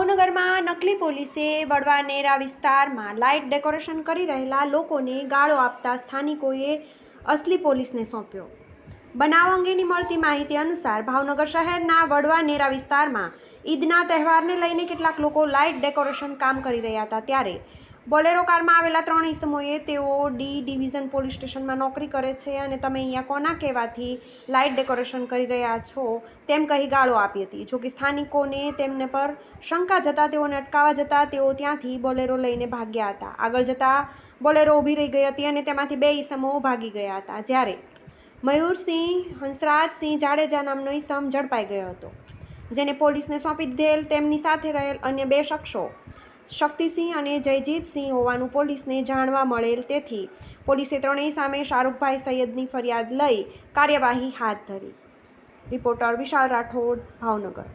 ભાવનગરમાં નકલી પોલીસે વડવા નેરા વિસ્તારમાં લાઇટ ડેકોરેશન કરી રહેલા લોકોને ગાળો આપતા સ્થાનિકોએ અસલી પોલીસને સોંપ્યો। બનાવ અંગેની મળતી માહિતી અનુસાર ભાવનગર શહેરના વડવા નેરા વિસ્તારમાં ઈદના તહેવારને લઈને કેટલાક લોકો લાઇટ ડેકોરેશન કામ કરી રહ્યા હતા, ત્યારે બોલેરો કારમાં આવેલા 3 ઈસમોએ તેઓ ડી ડિવિઝન પોલીસ સ્ટેશનમાં નોકરી કરે છે અને તમે અહીંયા કોના કહેવાથી લાઇટ ડેકોરેશન કરી રહ્યા છો તેમ કહી ગાળો આપી હતી। જોકે સ્થાનિકોને તેમને પર શંકા જતાં તેઓને અટકાવવા જતાં તેઓ ત્યાંથી બોલેરો લઈને ભાગ્યા હતા। આગળ જતાં બોલેરો ઊભી રહી ગઈ હતી અને તેમાંથી 2 ઈસમો ભાગી ગયા હતા, જ્યારે મયુરસિંહ હંસરાજસિંહ જાડેજા નામનો ઈસમ ઝડપાઈ ગયો હતો, જેને પોલીસને સોંપી દીધેલ। તેમની સાથે રહેલ અન્ય 2 શખ્સો શક્તિસિંહ અને જયજીતસિંહ હોવાનું પોલીસને જાણવા મળેલ, તેથી પોલીસે ત્રણેય સામે શાહરૂખભાઈ સૈયદની ફરિયાદ લઈ કાર્યવાહી હાથ ધરી। રિપોર્ટર વિશાલ રાઠોડ, ભાવનગર।